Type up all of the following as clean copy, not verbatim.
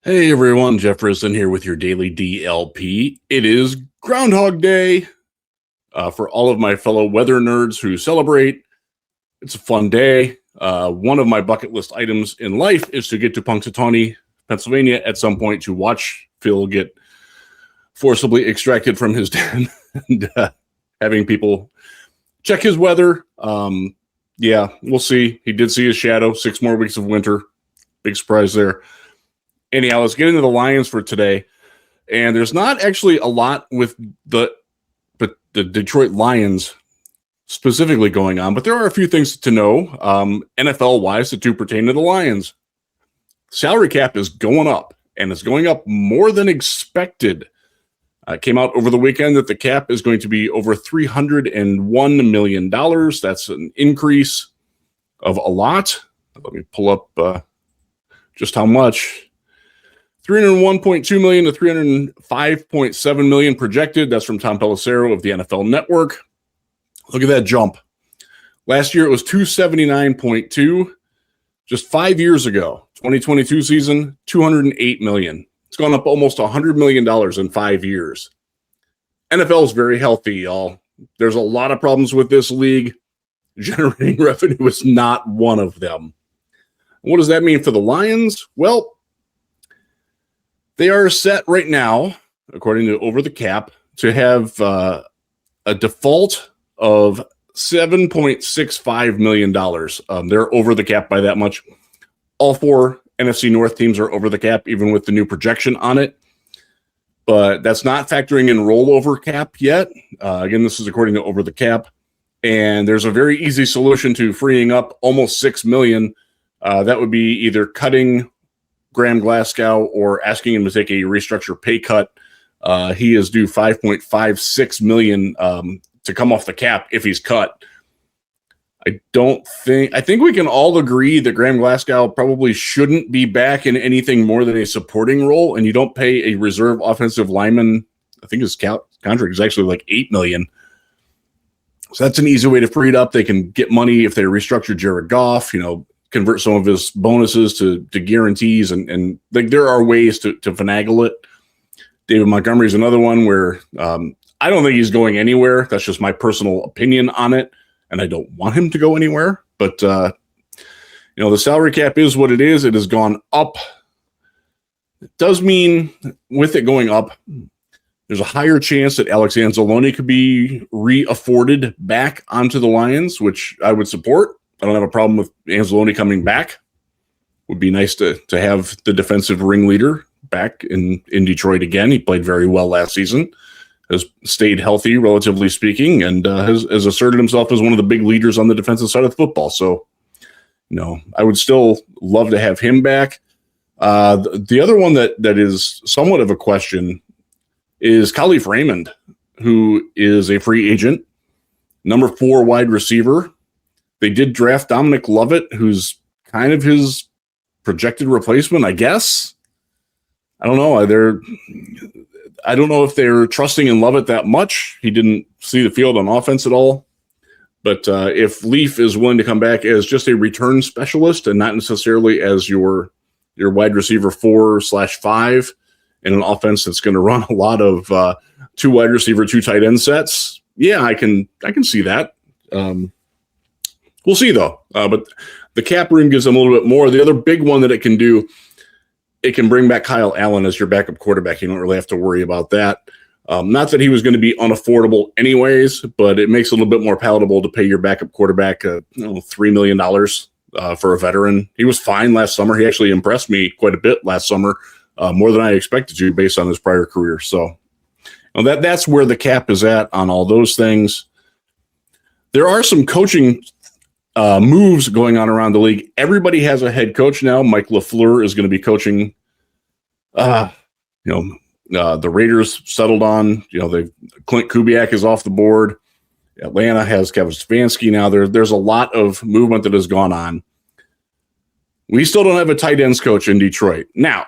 Hey everyone, Jeff Risen here with your Daily DLP. It is Groundhog Day for all of my fellow weather nerds who celebrate. It's a fun day. One of my bucket list items in life is to get to Punxsutawney, Pennsylvania at some point to watch Phil get forcibly extracted from his den and having people check his weather. Yeah, we'll see. He did see his shadow, 6 more weeks of winter. Big surprise there. Anyhow, let's get into the Lions for today. And there's not actually a lot with the Detroit Lions specifically going on, but there are a few things to know NFL-wise that do pertain to the Lions. Salary cap is going up, and it's going up more than expected. It came out over the weekend that the cap is going to be over $301 million. That's an increase of a lot. Let me pull up just how much. $301.2 million to $305.7 million projected. That's from Tom Pelissero of the NFL Network. Look at that jump. Last year it was $279.2. Just 5 years ago, 2022 season, $208 million. It's gone up almost $100 million in 5 years. NFL is very healthy, y'all. There's a lot of problems with this league. Generating revenue is not one of them. What does that mean for the Lions? Well, they are set right now, according to Over the Cap, to have a default of $7.65 million. They're over the cap by that much. All 4 NFC North teams are over the cap, even with the new projection on it. But that's not factoring in rollover cap yet. Again, this is according to Over the Cap. And there's a very easy solution to freeing up almost $6 million. That would be either cutting Graham Glasgow or asking him to take a restructure pay cut. He is due $5.56 million to come off the cap if he's cut. I think we can all agree that Graham Glasgow probably shouldn't be back in anything more than a supporting role, and you don't pay a reserve offensive lineman. I think his contract is actually like $8 million. So that's an easy way to free it up. They can get money if they restructure Jared Goff, convert some of his bonuses to guarantees, and like there are ways to finagle it. David Montgomery is another one where I don't think he's going anywhere. That's just my personal opinion on it, and I don't want him to go anywhere. But the salary cap is what it is. It has gone up. It does mean with it going up, there's a higher chance that Alex Anzalone could be re-afforded back onto the Lions, which I would support. I don't have a problem with Anzalone coming back. Would be nice to have the defensive ringleader back in Detroit again. He played very well last season, has stayed healthy, relatively speaking, and has asserted himself as one of the big leaders on the defensive side of the football. So, I would still love to have him back. The other one that is somewhat of a question is Khalif Raymond, who is a free agent, number 4 wide receiver. They did draft Dominic Lovett, who's kind of his projected replacement, I guess. I don't know. I don't know if they're trusting in Lovett that much. He didn't see the field on offense at all. But if Leaf is willing to come back as just a return specialist and not necessarily as your wide receiver 4/5 in an offense that's going to run a lot of 2 wide receiver, 2 tight end sets, yeah, I can see that. We'll see, though. But the cap room gives them a little bit more. The other big one that it can do, it can bring back Kyle Allen as your backup quarterback. You don't really have to worry about that. Not that he was going to be unaffordable anyways, but it makes it a little bit more palatable to pay your backup quarterback $3 million for a veteran. He was fine last summer. He actually impressed me quite a bit last summer, more than I expected to based on his prior career. So that's where the cap is at on all those things. There are some coaching moves going on around the league. Everybody has a head coach now. Mike LaFleur is going to be coaching. The Raiders settled on. Clint Kubiak is off the board. Atlanta has Kevin Stefanski now. There's a lot of movement that has gone on. We still don't have a tight ends coach in Detroit. Now,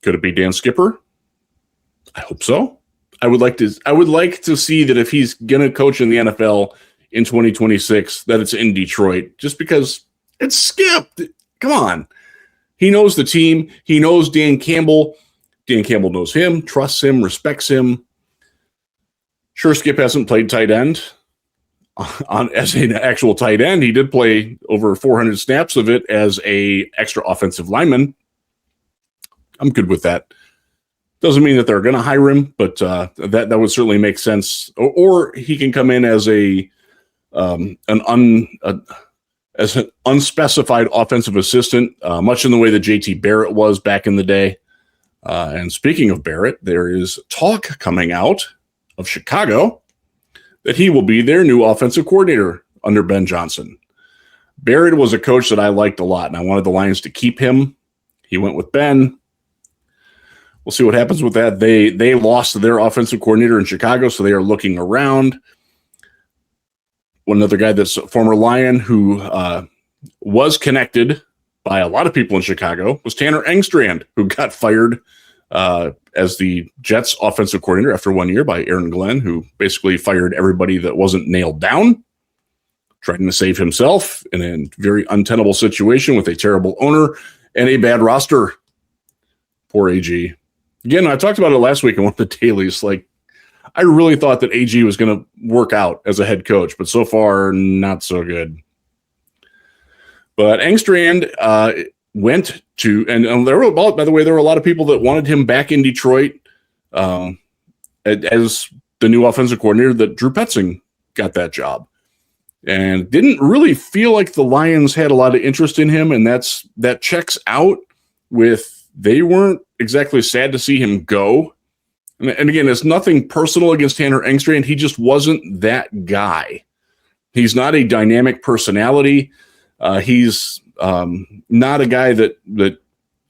could it be Dan Skipper? I hope so. I would like to see that if he's going to coach in the NFL in 2026, that it's in Detroit, just because it's Skip. Come on. He knows the team. He knows Dan Campbell. Dan Campbell knows him, trusts him, respects him. Sure, Skip hasn't played tight end as an actual tight end. He did play over 400 snaps of it as a extra offensive lineman. I'm good with that. Doesn't mean that they're going to hire him, but that would certainly make sense. Or he can come in as as an unspecified offensive assistant, much in the way that JT Barrett was back in the day. And speaking of Barrett, there is talk coming out of Chicago that he will be their new offensive coordinator under Ben Johnson. Barrett was a coach that I liked a lot, and I wanted the Lions to keep him. He went with Ben. We'll see what happens with that. They lost their offensive coordinator in Chicago, so they are looking around. One other guy that's a former Lion who was connected by a lot of people in Chicago was Tanner Engstrand, who got fired as the Jets offensive coordinator after 1 year by Aaron Glenn, who basically fired everybody that wasn't nailed down, trying to save himself in a very untenable situation with a terrible owner and a bad roster. Poor AG. Again, I talked about it last week in one of the dailies. Like, I really thought that AG was going to work out as a head coach, but so far, not so good. But Engstrand went to, and there were, by the way, there were a lot of people that wanted him back in Detroit as the new offensive coordinator, that Drew Petzing got that job. And didn't really feel like the Lions had a lot of interest in him, and that checks out with, they weren't exactly sad to see him go. And again, it's nothing personal against Tanner Engstrand. He just wasn't that guy. He's not a dynamic personality. He's not a guy that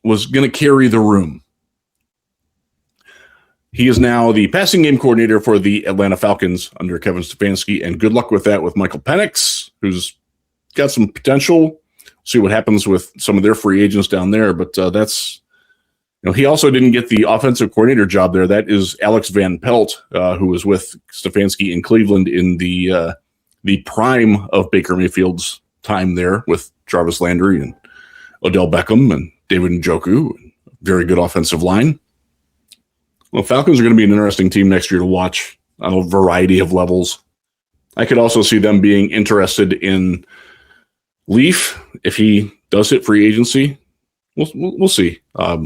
was going to carry the room. He is now the passing game coordinator for the Atlanta Falcons under Kevin Stefanski, and good luck with that with Michael Penix, who's got some potential. See what happens with some of their free agents down there, but that's, he also didn't get the offensive coordinator job there. That is Alex Van Pelt, who was with Stefanski in Cleveland in the prime of Baker Mayfield's time there with Jarvis Landry and Odell Beckham and David Njoku. Very good offensive line. Well, Falcons are going to be an interesting team next year to watch on a variety of levels. I could also see them being interested in Leaf if he does hit free agency. We'll see. A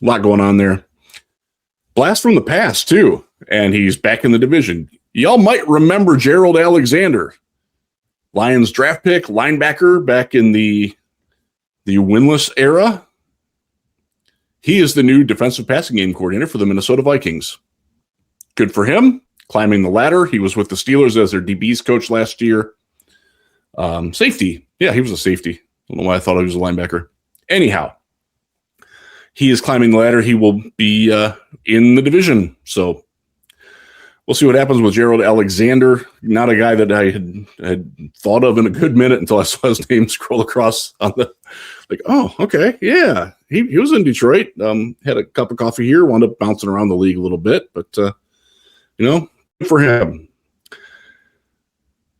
lot going on there. Blast from the past, too. And he's back in the division. Y'all might remember Gerald Alexander, Lions draft pick, linebacker back in the winless era. He is the new defensive passing game coordinator for the Minnesota Vikings. Good for him. Climbing the ladder. He was with the Steelers as their DBs coach last year. Safety. Yeah, he was a safety. I don't know why I thought he was a linebacker. Anyhow, he is climbing the ladder. He will be in the division. So we'll see what happens with Gerald Alexander. Not a guy that I had thought of in a good minute until I saw his name scroll across on the, like, oh, okay, yeah. He was in Detroit. Had a cup of coffee here, wound up bouncing around the league a little bit, but, good for him.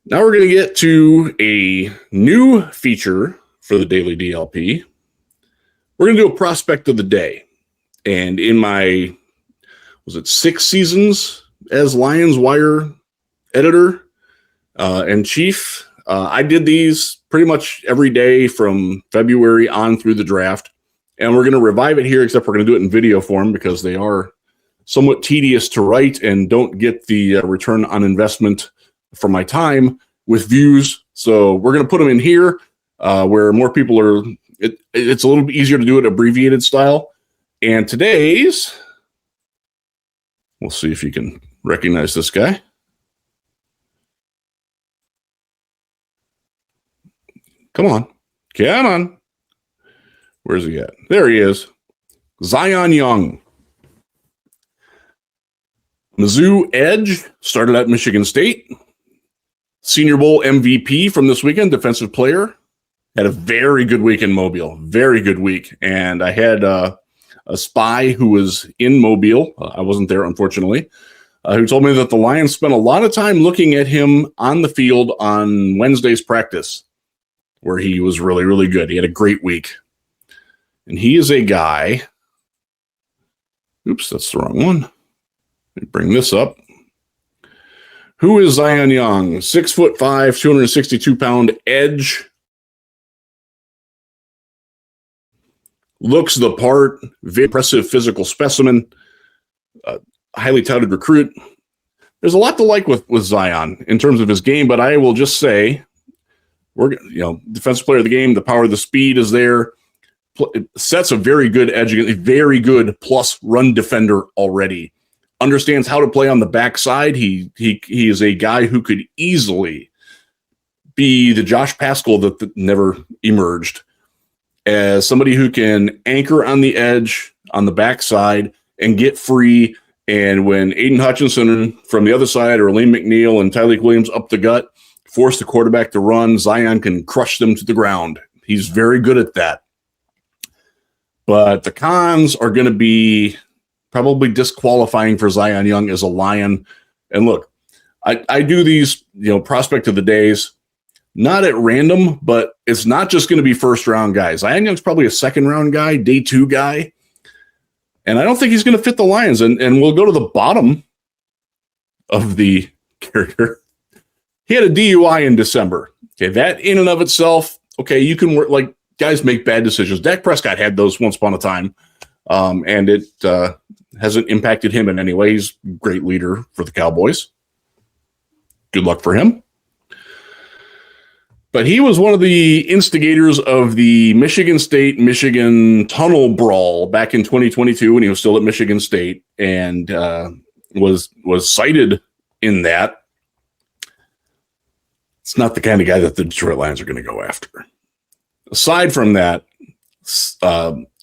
Now we're going to get to a new feature for the Daily DLP. We're going to do a prospect of the day. And in my, 6 seasons as Lions Wire editor and chief, I did these pretty much every day from February on through the draft. And we're going to revive it here, except we're going to do it in video form because they are somewhat tedious to write and don't get the return on investment from my time with views. So we're going to put them in here where more people are. It's a little bit easier to do it abbreviated style. And today's, we'll see if you can recognize this guy. Come on. Where's he at? There he is. Zion Young. Mizzou edge, started at Michigan State. Senior Bowl MVP from this weekend, defensive player. Had a very good week in Mobile. Very good week. And I had a spy who was in Mobile. I wasn't there, unfortunately. Who told me that the Lions spent a lot of time looking at him on the field on Wednesday's practice, where he was really, really good. He had a great week. And he is a guy. Oops, that's the wrong one. Let me bring this up. Who is Zion Young? 6'5", 262-pound edge. Looks the part. Very impressive physical specimen. Highly touted recruit. There's a lot to like with Zion in terms of his game, but I will just say, defensive player of the game, the power, the speed is there. Sets a very good edge, a very good plus run defender already. Understands how to play on the backside. He is a guy who could easily be the Josh Paschal that never emerged, as somebody who can anchor on the edge, on the backside, and get free. And when Aiden Hutchinson from the other side, or Elaine McNeil and Tyleek Williams up the gut, force the quarterback to run, Zion can crush them to the ground. He's very good at that. But the cons are going to be probably disqualifying for Zion Young as a Lion. And look, I do these, prospect of the days, not at random, but it's not just going to be first round guys. Zion Young's probably a second round guy, day 2 guy. And I don't think he's going to fit the Lions. And we'll go to the bottom of the character. He had a DUI in December. Okay, that in and of itself, okay, you can work, like, guys make bad decisions. Dak Prescott had those once upon a time, and it hasn't impacted him in any way. He's a great leader for the Cowboys. Good luck for him. But he was one of the instigators of the Michigan State-Michigan tunnel brawl back in 2022 when he was still at Michigan State, and was cited in that. It's not the kind of guy that the Detroit Lions are going to go after. Aside from that,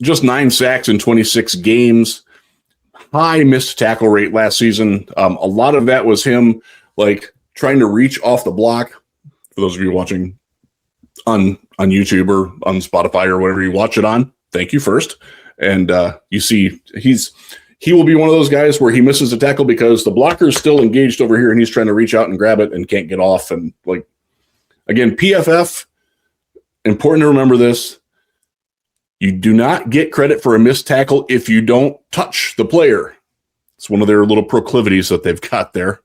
just 9 sacks in 26 games, high missed tackle rate last season. A lot of that was him trying to reach off the block. For those of you watching on YouTube or on Spotify or whatever you watch it on, thank you first. And you see he will be one of those guys where he misses a tackle because the blocker is still engaged over here and he's trying to reach out and grab it and can't get off. And again, PFF, important to remember this. You do not get credit for a missed tackle if you don't touch the player. It's one of their little proclivities that they've got there.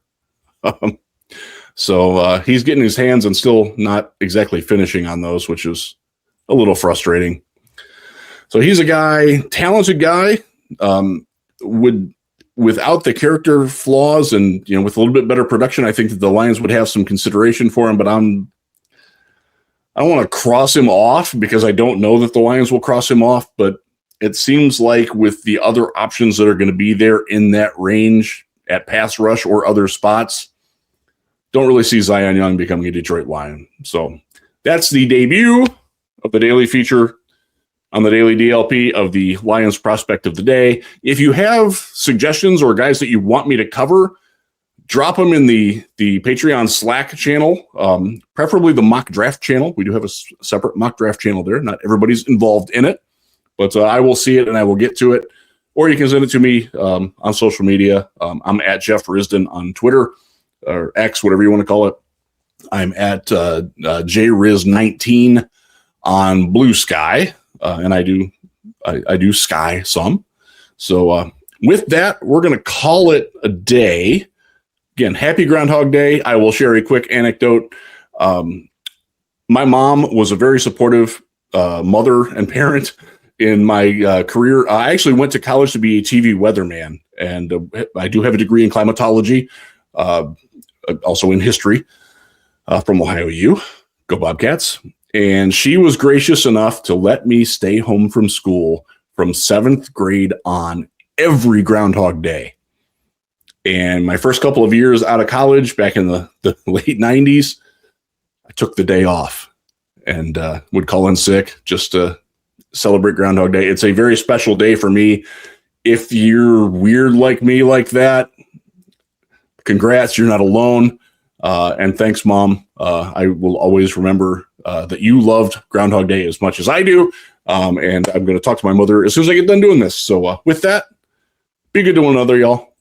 So he's getting his hands and still not exactly finishing on those, which is a little frustrating. So he's a guy, talented guy, without the character flaws and, with a little bit better production, I think that the Lions would have some consideration for him, but I don't want to cross him off because I don't know that the Lions will cross him off, but it seems like with the other options that are going to be there in that range at pass rush or other spots, don't really see Zion Young becoming a Detroit Lion. So that's the debut of the daily feature on the Daily DLP of the Lions prospect of the day. If you have suggestions or guys that you want me to cover, drop them in the Patreon Slack channel, preferably the mock draft channel. We do have a separate mock draft channel there. Not everybody's involved in it, but I will see it and I will get to it. Or you can send it to me on social media. I'm at Jeff Risdon on Twitter or X, whatever you want to call it. I'm at JRiz19 on Blue Sky, and I do Sky some. So with that, we're going to call it a day. Again, happy Groundhog Day. I will share a quick anecdote. My mom was a very supportive mother and parent in my career. I actually went to college to be a TV weatherman, and I do have a degree in climatology, also in history from Ohio U. Go Bobcats. And she was gracious enough to let me stay home from school from 7th grade on every Groundhog Day. And my first couple of years out of college, back in the late 90s, I took the day off and would call in sick just to celebrate Groundhog Day. It's a very special day for me. If you're weird like me like that, congrats, you're not alone. And thanks, Mom. I will always remember that you loved Groundhog Day as much as I do. And I'm going to talk to my mother as soon as I get done doing this. So with that, be good to one another, y'all.